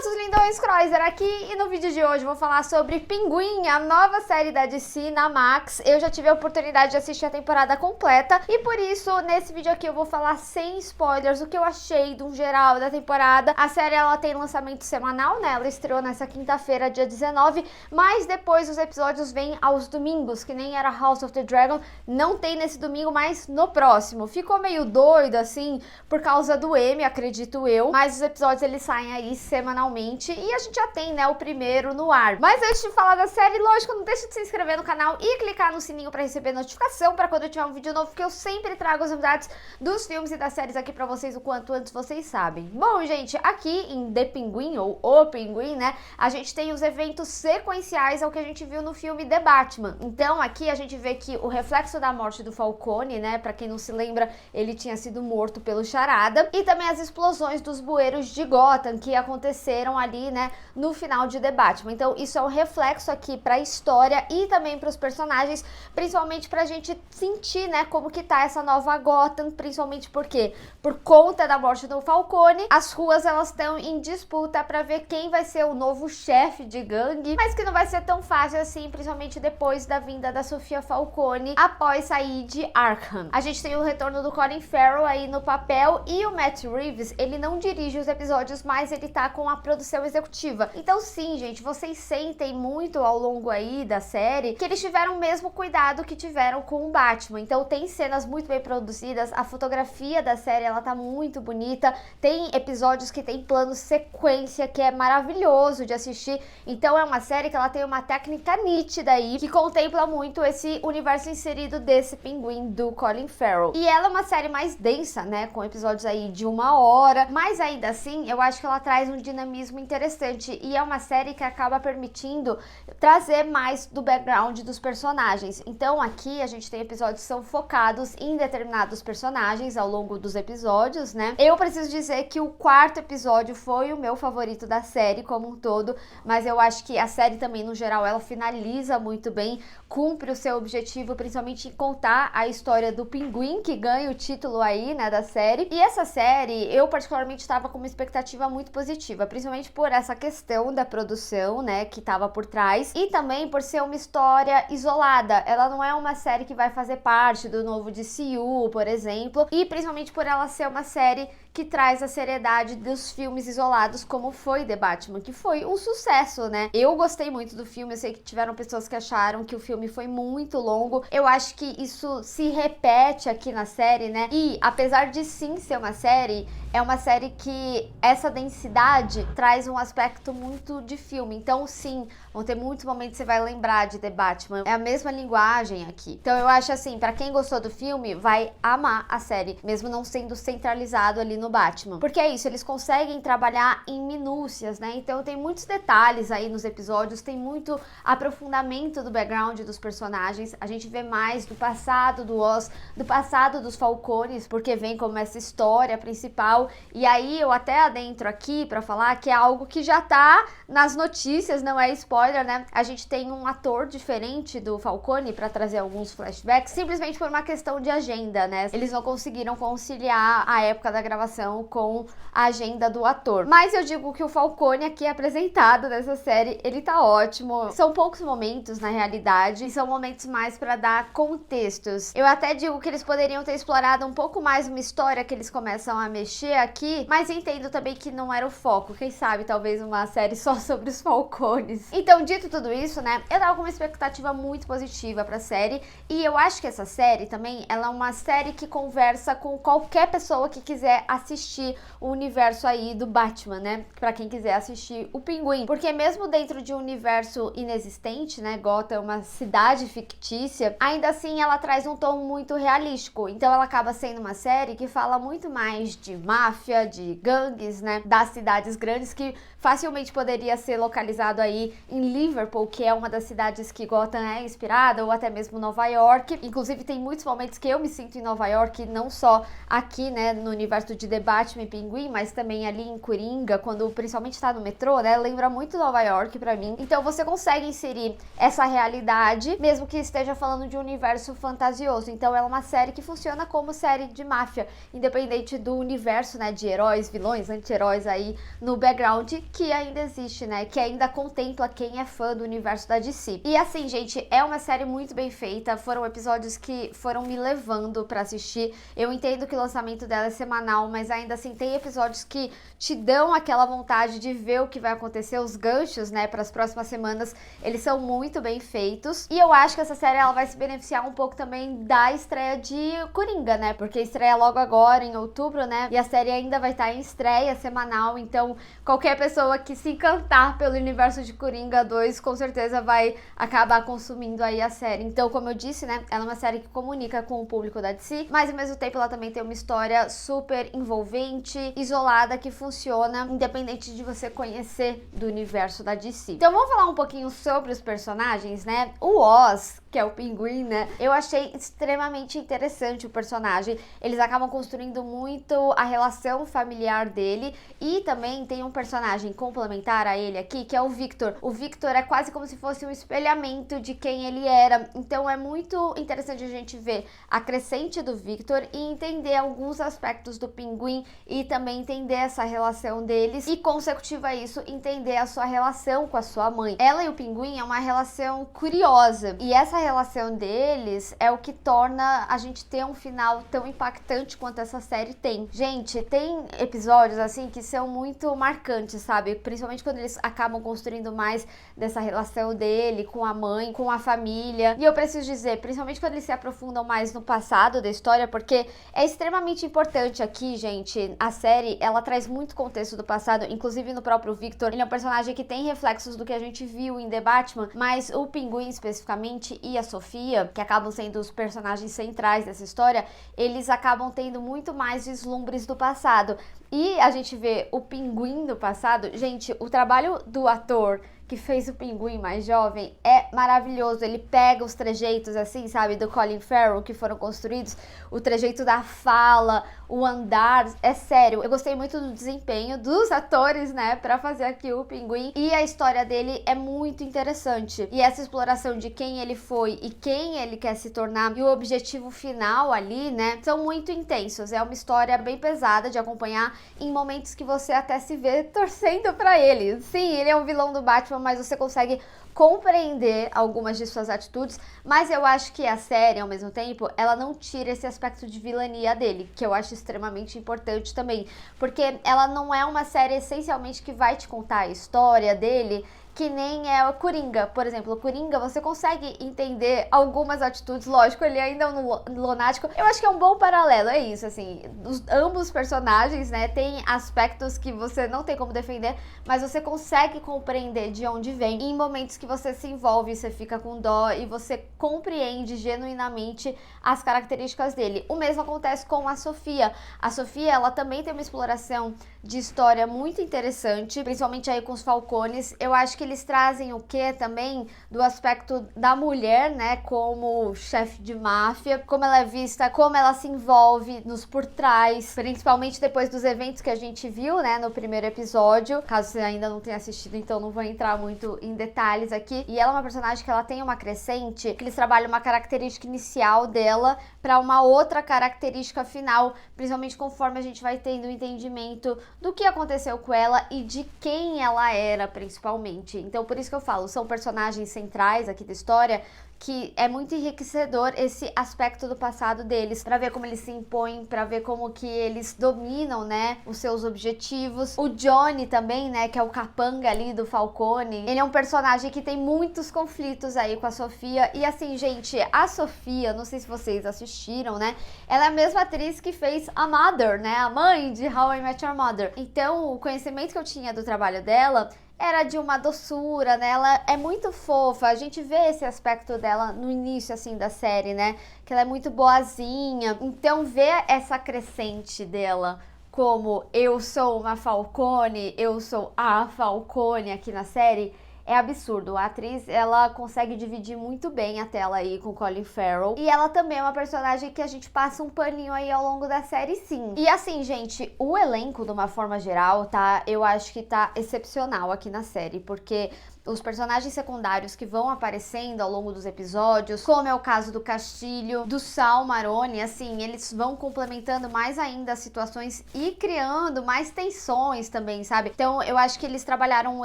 meus lindões, Croiser aqui, e no vídeo de hoje eu vou falar sobre Pinguim, a nova série da DC na Max. Eu já tive a oportunidade de assistir a temporada completa e por isso nesse vídeo aqui eu vou falar sem spoilers o que eu achei do geral da temporada. A série ela tem lançamento semanal, né? Ela estreou nessa quinta-feira, dia 19, mas depois os episódios vêm aos domingos, que nem era House of the Dragon. Não tem nesse domingo, mas no próximo. Ficou meio doido assim por causa do M, acredito eu, mas os episódios eles saem aí semanalmente e a gente já tem, né, o primeiro no ar. Mas antes de falar da série, lógico, não deixe de se inscrever no canal e clicar no sininho para receber notificação para quando eu tiver um vídeo novo, que eu sempre trago as novidades dos filmes e das séries aqui para vocês o quanto antes vocês sabem. Bom, gente, aqui em The Penguin, ou O Pinguim, né, a gente tem os eventos sequenciais ao que a gente viu no filme The Batman. Então aqui a gente vê que o reflexo da morte do Falcone, né, para quem não se lembra, ele tinha sido morto pelo Charada, e também as explosões dos bueiros de Gotham que aconteceram ali, né, no final de The Batman. Então isso é um reflexo aqui para a história e também para os personagens, principalmente pra gente sentir, né, como que tá essa nova Gotham, principalmente porque por conta da morte do Falcone, as ruas elas estão em disputa para ver quem vai ser o novo chefe de gangue, mas que não vai ser tão fácil assim, principalmente depois da vinda da Sofia Falcone após sair de Arkham. A gente tem o retorno do Colin Farrell aí no papel e o Matt Reeves, ele não dirige os episódios, mas ele tá com a produção executiva. Então sim, gente, vocês sentem muito ao longo aí da série que eles tiveram o mesmo cuidado que tiveram com o Batman. Então tem cenas muito bem produzidas, a fotografia da série ela tá muito bonita, tem episódios que tem plano sequência que é maravilhoso de assistir. Então é uma série que ela tem uma técnica nítida aí, que contempla muito esse universo inserido desse Pinguim do Colin Farrell. E ela é uma série mais densa, né, com episódios aí de 1 hora, mas ainda assim eu acho que ela traz um dinamismo interessante e é uma série que acaba permitindo trazer mais do background dos personagens. Então aqui a gente tem episódios que são focados em determinados personagens ao longo dos episódios, né? Eu preciso dizer que o quarto episódio foi o meu favorito da série como um todo, mas eu acho que a série também no geral ela finaliza muito bem, cumpre o seu objetivo, principalmente em contar a história do Pinguim, que ganha o título aí, né, da série. E essa série, eu particularmente estava com uma expectativa muito positiva, principalmente por essa questão da produção, né, que estava por trás, e também por ser uma história isolada. Ela não é uma série que vai fazer parte do novo DCU, por exemplo, e principalmente por ela ser uma série que traz a seriedade dos filmes isolados, como foi The Batman, que foi um sucesso, né? Eu gostei muito do filme, eu sei que tiveram pessoas que acharam que o filme foi muito longo. Eu acho que isso se repete aqui na série, né? E apesar de sim ser uma série, é uma série que essa densidade traz um aspecto muito de filme. Então sim, vão ter muitos momentos que você vai lembrar de The Batman. É a mesma linguagem aqui. Então eu acho assim, pra quem gostou do filme, vai amar a série, mesmo não sendo centralizado ali no Batman. Porque é isso, eles conseguem trabalhar em minúcias, né? Então tem muitos detalhes aí nos episódios, tem muito aprofundamento do background dos personagens. A gente vê mais do passado do Oz, do passado dos Falcones, porque vem como essa história principal. E aí eu até adentro aqui pra falar que é algo que já tá nas notícias, não é spoiler, né? A gente tem um ator diferente do Falcone pra trazer alguns flashbacks, simplesmente por uma questão de agenda, né? Eles não conseguiram conciliar a época da gravação com a agenda do ator. Mas eu digo que o Falcone aqui apresentado nessa série, ele tá ótimo. São poucos momentos na realidade, e são momentos mais pra dar contextos. Eu até digo que eles poderiam ter explorado um pouco mais uma história que eles começam a mexer aqui, mas entendo também que não era o foco. Quem sabe talvez uma série só sobre os Falcones. Então, dito tudo isso, né, eu tava com uma expectativa muito positiva pra série, e eu acho que essa série também, ela é uma série que conversa com qualquer pessoa que quiser assistir o universo aí do Batman, né? Pra quem quiser assistir o Pinguim. Porque mesmo dentro de um universo inexistente, né? Gotham é uma cidade fictícia, ainda assim ela traz um tom muito realístico. Então ela acaba sendo uma série que fala muito mais de máfia, de gangues, né? Das cidades grandes, que facilmente poderia ser localizado aí em Liverpool, que é uma das cidades que Gotham é inspirada, ou até mesmo Nova York. Inclusive tem muitos momentos que eu me sinto em Nova York, não só aqui, né, no universo de de The Batman e Pinguim, mas também ali em Coringa, quando principalmente tá no metrô, né? Lembra muito Nova York pra mim. Então você consegue inserir essa realidade, mesmo que esteja falando de um universo fantasioso. Então ela é uma série que funciona como série de máfia, independente do universo, né? De heróis, vilões, anti-heróis aí no background, que ainda existe, né? Que ainda contempla quem é fã do universo da DC. E assim, gente, é uma série muito bem feita. Foram episódios que foram me levando pra assistir. Eu entendo que o lançamento dela é semanal, mas ainda assim tem episódios que te dão aquela vontade de ver o que vai acontecer, os ganchos, né, para as próximas semanas. Eles são muito bem feitos. E eu acho que essa série ela vai se beneficiar um pouco também da estreia de Coringa, né? Porque estreia logo agora em outubro, né? E a série ainda vai estar em estreia semanal, então qualquer pessoa que se encantar pelo universo de Coringa 2 com certeza vai acabar consumindo aí a série. Então, como eu disse, né, ela é uma série que comunica com o público da DC, mas ao mesmo tempo ela também tem uma história super envolvente, isolada, que funciona independente de você conhecer do universo da DC. Então vamos falar um pouquinho sobre os personagens, né? O Oz, que é o Pinguim, né? Eu achei extremamente interessante o personagem. Eles acabam construindo muito a relação familiar dele, e também tem um personagem complementar a ele aqui, que é o Victor. O Victor é quase como se fosse um espelhamento de quem ele era. Então é muito interessante a gente ver a crescente do Victor e entender alguns aspectos do Pinguim e também entender essa relação deles e, consecutiva a isso, entender a sua relação com a sua mãe. Ela e o Pinguim é uma relação curiosa, e essa relação deles é o que torna a gente ter um final tão impactante quanto essa série tem. Gente, tem episódios assim que são muito marcantes, sabe? Principalmente quando eles acabam construindo mais dessa relação dele com a mãe, com a família. E eu preciso dizer, principalmente quando eles se aprofundam mais no passado da história, porque é extremamente importante aqui, gente. A série, ela traz muito contexto do passado, inclusive no próprio Victor. Ele é um personagem que tem reflexos do que a gente viu em The Batman, mas o Pinguim especificamente e a Sofia, que acabam sendo os personagens centrais dessa história, eles acabam tendo muito mais vislumbres do passado. E a gente vê o Pinguim do passado. Gente, o trabalho do ator que fez o Pinguim mais jovem é maravilhoso. Ele pega os trejeitos, assim, sabe, do Colin Farrell, que foram construídos, o trejeito da fala, o andar, é sério, eu gostei muito do desempenho dos atores, né, pra fazer aqui o Pinguim, e a história dele é muito interessante, e essa exploração de quem ele foi e quem ele quer se tornar, e o objetivo final ali, né, são muito intensos. É uma história bem pesada de acompanhar, em momentos que você até se vê torcendo pra ele. Sim, ele é um vilão do Batman, mas você consegue compreender algumas de suas atitudes, mas eu acho que a série, ao mesmo tempo, ela não tira esse aspecto de vilania dele, que eu acho extremamente importante também, porque ela não é uma série essencialmente que vai te contar a história dele, que nem é o Coringa. Por exemplo, o Coringa, você consegue entender algumas atitudes, lógico, ele ainda é um lunático. Eu acho que é um bom paralelo, é isso, assim, ambos personagens, né, tem aspectos que você não tem como defender, mas você consegue compreender de onde vem, e em momentos que você se envolve, você fica com dó e você compreende genuinamente as características dele. O mesmo acontece com a Sofia. A Sofia, ela também tem uma exploração de história muito interessante, principalmente aí com os Falcones. Eu acho que eles trazem o que também do aspecto da mulher, né, como chefe de máfia, como ela é vista, como ela se envolve nos por trás, principalmente depois dos eventos que a gente viu, né, no primeiro episódio. Caso você ainda não tenha assistido, então não vou entrar muito em detalhes aqui. E ela é uma personagem que ela tem uma crescente, que eles trabalham uma característica inicial dela para uma outra característica final, principalmente conforme a gente vai tendo o entendimento do que aconteceu com ela e de quem ela era, principalmente. Então, por isso que eu falo, são personagens centrais aqui da história, que é muito enriquecedor esse aspecto do passado deles, pra ver como eles se impõem, pra ver como que eles dominam, né, os seus objetivos. O Johnny também, né, que é o capanga ali do Falcone, ele é um personagem que tem muitos conflitos aí com a Sofia. E assim, gente, a Sofia, não sei se vocês assistiram, né, ela é a mesma atriz que fez a Mother, né, a mãe de How I Met Your Mother. Então, o conhecimento que eu tinha do trabalho dela era de uma doçura, né? Ela é muito fofa. A gente vê esse aspecto dela no início, assim, da série, né? Que ela é muito boazinha. Então, ver essa crescente dela como eu sou uma Falcone, eu sou a Falcone aqui na série, é absurdo. A atriz, ela consegue dividir muito bem a tela aí com Colin Farrell. E ela também é uma personagem que a gente passa um paninho aí ao longo da série, sim. E assim, gente, o elenco, de uma forma geral, tá? Eu acho que tá excepcional aqui na série, porque os personagens secundários que vão aparecendo ao longo dos episódios, como é o caso do Castilho, do Sal Maroni, assim, eles vão complementando mais ainda as situações e criando mais tensões também, sabe? Então, eu acho que eles trabalharam um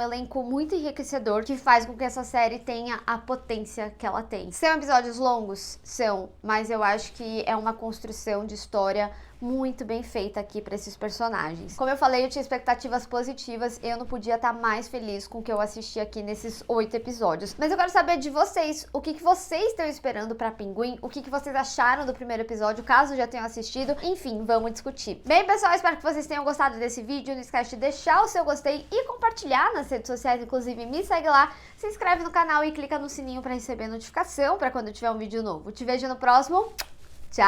elenco muito enriquecedor que faz com que essa série tenha a potência que ela tem. São episódios longos? São, mas eu acho que é uma construção de história muito bem feita aqui para esses personagens. Como eu falei, eu tinha expectativas positivas e eu não podia estar mais feliz com o que eu assisti aqui nesses 8 episódios. Mas eu quero saber de vocês, o que vocês estão esperando para Pinguim, o que vocês acharam do primeiro episódio, caso já tenham assistido, enfim, vamos discutir. Bem, pessoal, espero que vocês tenham gostado desse vídeo, não esquece de deixar o seu gostei e compartilhar nas redes sociais, inclusive me segue lá, se inscreve no canal e clica no sininho para receber notificação para quando tiver um vídeo novo. Te vejo no próximo, tchau!